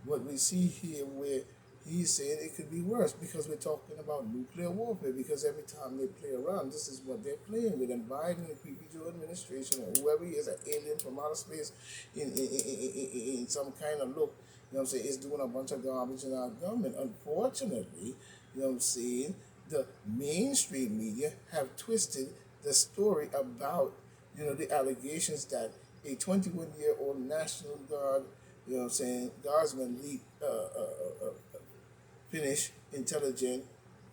what we see here where he's saying it could be worse because we're talking about nuclear warfare because every time they play around, this is what they're playing with. And Biden, the creepy Joe administration, or whoever he is, an alien from outer space in some kind of look, you know what I'm saying, is doing a bunch of garbage in our government. Unfortunately, you know what I'm saying, the mainstream media have twisted the story about, the allegations that a 21-year-old National Guard, you know what I'm saying, guardsman leaked Finnish intelligent,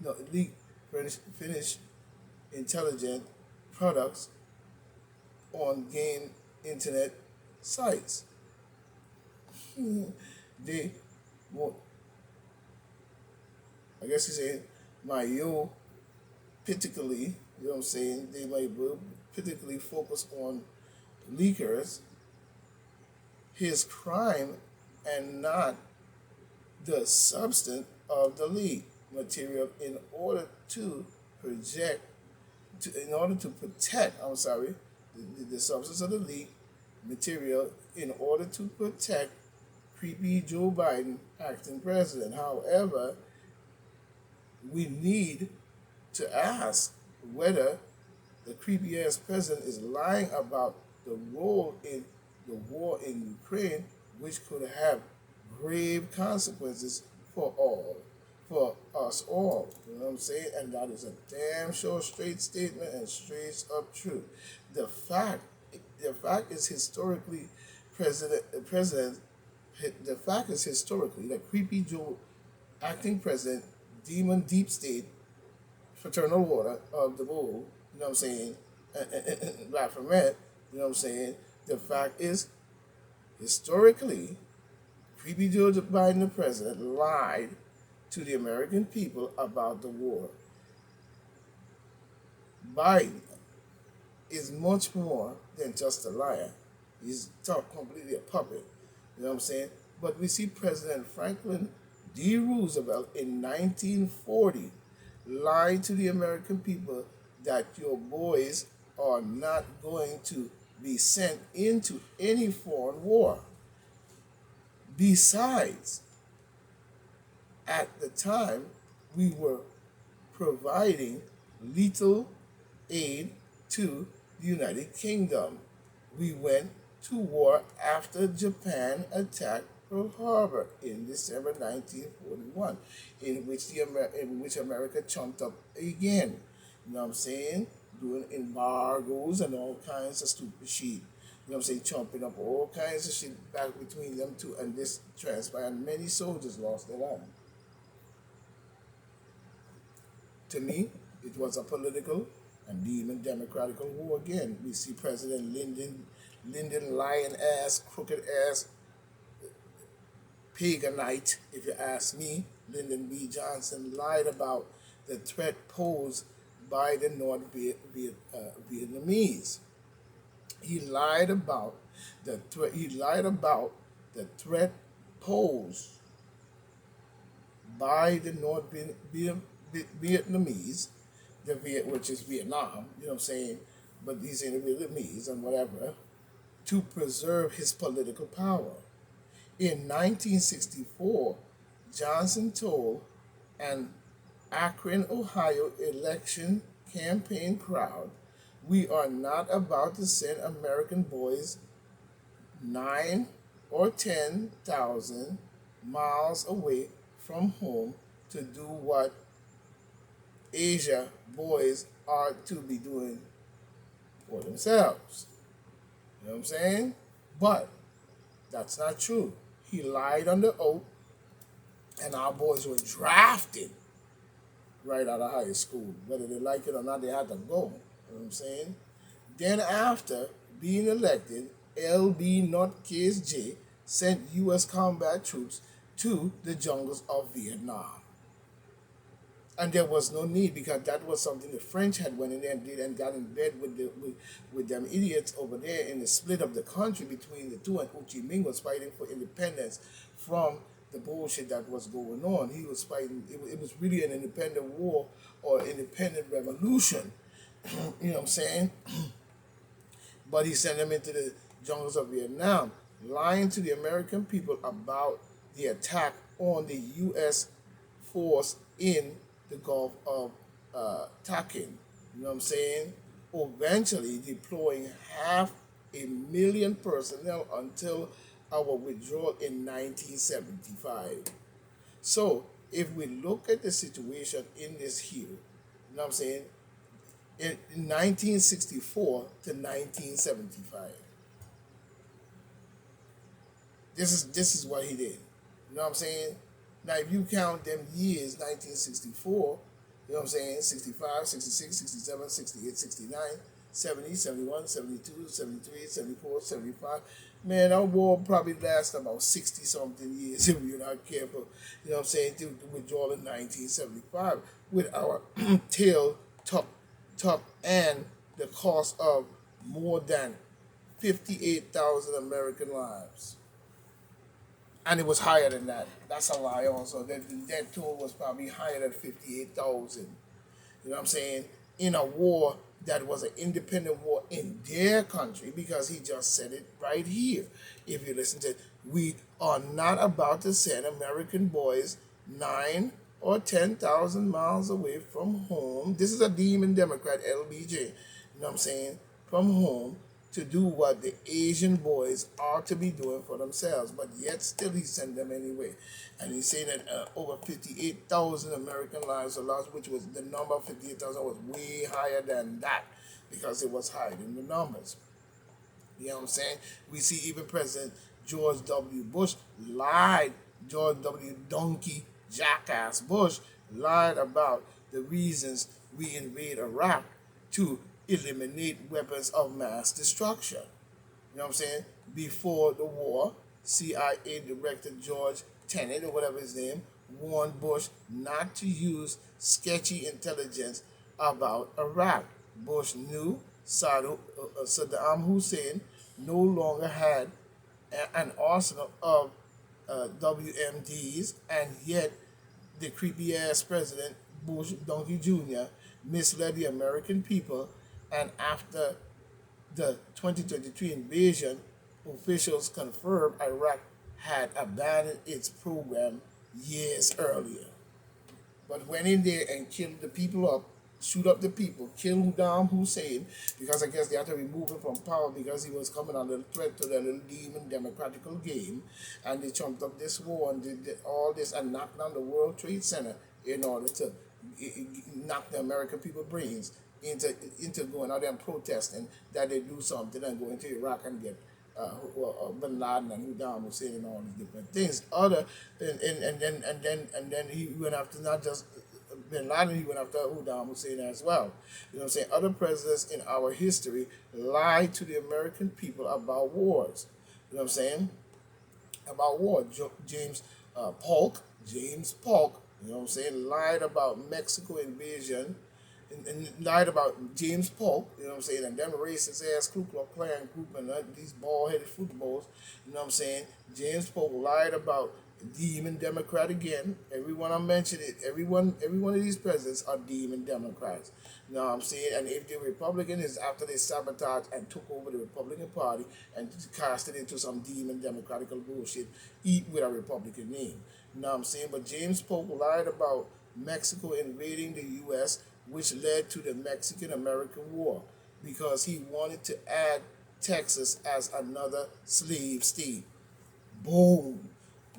no, leaked Finnish intelligent products on game internet sites. They, well, I guess he's saying, my yo, particularly, you know what I'm saying, they might particularly focus on leakers, his crime, and not the substance of the leak material in order to project, in order to protect, I'm sorry, the substance of the leak material in order to protect creepy Joe Biden acting president. However, we need to ask whether the creepy ass president is lying about the role in the war in Ukraine, which could have grave consequences for us all. You know what I'm saying? And that is a damn sure straight statement and straight up truth. The fact, the fact is historically, president, the fact is historically that creepy Joe, acting president, demon deep state, fraternal order of the bull, you know what I'm saying, Baphomet, you know what I'm saying, the fact is, historically, creepy Joe Biden, the president, lied to the American people about the war. Biden is much more than just a liar. He's completely a puppet. You know what I'm saying? But we see President Franklin D. Roosevelt in 1940 lied to the American people that your boys are not going to be sent into any foreign war. Besides, at the time, we were providing lethal aid to the United Kingdom. We went to war after Japan attacked Pearl Harbor in December 1941, in which America chumped up again. You know what I'm saying? Doing embargoes and all kinds of stupid shit. You know what I'm saying? Chomping up all kinds of shit back between them two, and this transpired. Many soldiers lost their lives. To me, it was a political and demon democratical war again. We see President Lyndon lying ass, crooked ass, paganite, if you ask me. Lyndon B. Johnson lied about the threat posed by the Vietnamese. He lied about the threat. He lied about the threat posed by the Vietnamese, which is Vietnam. You know what I'm saying? But these are the Vietnamese and whatever, to preserve his political power. In 1964, Johnson told an Akron, Ohio election campaign crowd, we are not about to send American boys 9 or 10,000 miles away from home to do what Asia boys are to be doing for themselves. You know what I'm saying? But that's not true. He lied under oath, and our boys were drafted right out of high school. Whether they like it or not, they had to go. You know what I'm saying? Then after being elected, LB Not Case J sent U.S. combat troops to the jungles of Vietnam. And there was no need because that was something the French had went in there and did and got in bed with them idiots over there in the split of the country between the two, and Ho Chi Minh was fighting for independence from the bullshit that was going on. He was fighting, it was really an independent war or independent revolution. You know what I'm saying? But he sent them into the jungles of Vietnam, lying to the American people about the attack on the U.S. force in the Gulf of Tonkin. You know what I'm saying? Eventually deploying 500,000 personnel until our withdrawal in 1975. So if we look at the situation in this here, you know what I'm saying? In 1964 to 1975, this is what he did. You know what I'm saying? Now, if you count them years, 1964, you know what I'm saying? 65, 66, 67, 68, 69, 70, 71, 72, 73, 74, 75. Man, our war probably lasts about 60 something years if you're not careful. You know what I'm saying? To withdraw in 1975 with our tail tucked and the cost of more than 58,000 American lives. And it was higher than that. That's a lie also. The death toll was probably higher than 58,000. You know what I'm saying? In a war that was an independent war in their country, because he just said it right here. If you listen to it, we are not about to send American boys 9 or 10,000 miles away from home. This is a demon Democrat, LBJ. You know what I'm saying? From home to do what the Asian boys ought to be doing for themselves, but yet still he sent them anyway. And he's saying that over 58,000 American lives were lost, which was the number of 58,000 was way higher than that because it was higher in the numbers. You know what I'm saying? We see even President George W. Bush lied. George W. Donkey Jackass Bush lied about the reasons we invade Iraq to eliminate weapons of mass destruction. You know what I'm saying? Before the war, CIA Director George Tenet, or whatever his name, warned Bush not to use sketchy intelligence about Iraq. Bush knew Saddam Hussein no longer had an arsenal of WMDs, and yet the creepy ass President Bush Donkey Jr. misled the American people. And after the 2023 invasion, officials confirmed Iraq had abandoned its program years earlier. But went in there and killed the people up, shoot up the people, kill Saddam Hussein, because I guess they had to remove him from power because he was coming under threat to their little demon democratical game. And they trumped up this war and did all this and knocked down the World Trade Center in order to knock the American people's brains into going out there and protesting that they do something and go into Iraq and get Bin Laden and Saddam Hussein and all these different things. And then he went after not just Bin Laden, he went after Saddam Hussein as well. You know what I'm saying? Other presidents in our history lied to the American people about wars. You know what I'm saying? About war. James Polk, you know what I'm saying, lied about Mexico invasion and lied about James Polk, you know what I'm saying, and them racist ass Ku Klux Klan group and these bald headed footballs, you know what I'm saying. James Polk lied about demon Democrat again. Everyone I mentioned it, every one of these presidents are demon Democrats. You know what I'm saying? And if they're Republican, it's after they sabotaged and took over the Republican Party and cast it into some demon democratical bullshit, eat with a Republican name. You know what I'm saying? But James Polk lied about Mexico invading the U.S., which led to the Mexican-American War, because he wanted to add Texas as another slave state. Boom.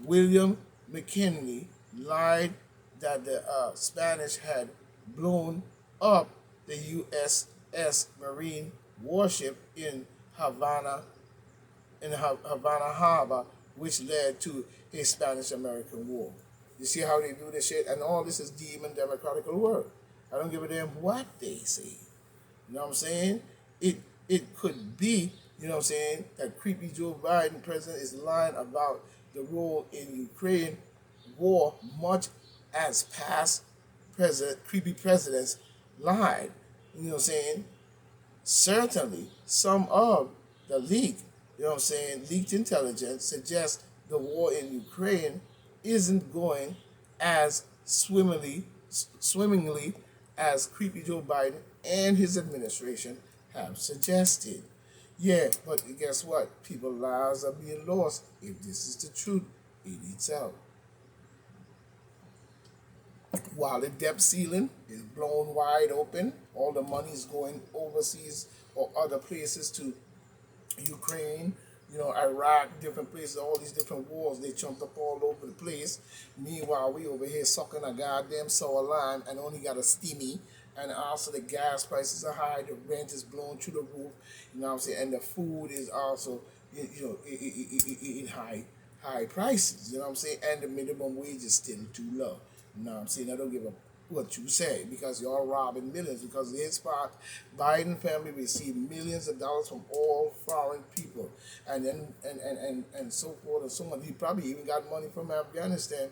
William McKinley lied that the Spanish had blown up the USS Marine warship in Havana Harbor, which led to a Spanish-American War. You see how they do this shit? And all this is demon democratical work. I don't give a damn what they say. You know what I'm saying? It could be, you know what I'm saying, that creepy Joe Biden president is lying about the role in Ukraine war, much as past creepy presidents lied. You know what I'm saying? Certainly, some of the you know what I'm saying, leaked intelligence suggests the war in Ukraine isn't going as swimmingly as creepy Joe Biden and his administration have suggested. Yeah, but guess what? People's lives are being lost if this is the truth. it eats out. While the debt ceiling is blown wide open, all the money is going overseas or other places to Ukraine, Iraq, different places, all these different wars, they jumped up all over the place. Meanwhile, we over here sucking a goddamn sour lime and only got a steamy. And also the gas prices are high, the rent is blown through the roof, you know what I'm saying? And the food is also, in high prices, you know what I'm saying? And the minimum wage is still too low. You know what I'm saying? I don't give a what you say because you're robbing millions because his part Biden family received millions of dollars from all foreign people and then and so forth and so on. He probably even got money from Afghanistan,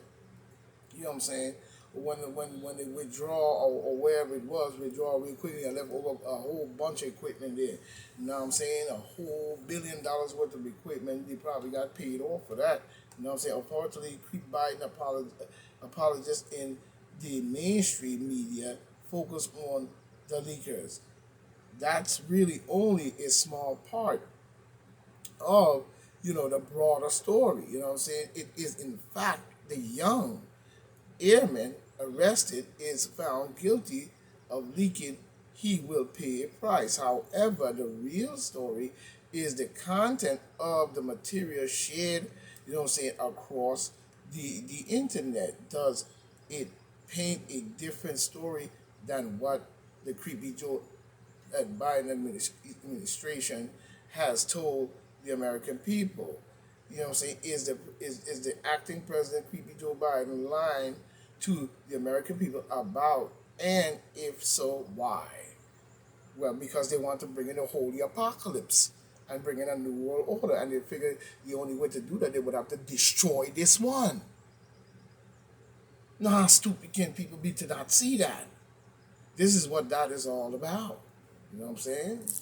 you know what I'm saying? When they withdraw or wherever it was, withdraw real quickly and left over a whole bunch of equipment there. You know what I'm saying? A whole $1 billion worth of equipment. They probably got paid off for that. You know what I'm saying? Unfortunately, Biden apologists in the mainstream media focus on the leakers. That's really only a small part of the broader story. You know what I'm saying? It is in fact the young airman arrested is found guilty of leaking. He will pay a price. However, the real story is the content of the material shared, you know what I'm saying, across the internet. Does it paint a different story than what the Creepy Joe and Biden administration has told the American people? You know what I'm saying? Is the acting president Creepy Joe Biden lying to the American people about, and if so, why? Well, because they want to bring in a holy apocalypse and bring in a new world order, and they figure the only way to do that they would have to destroy this one. Now, how stupid can people be to not see that? This is what that is all about. You know what I'm saying?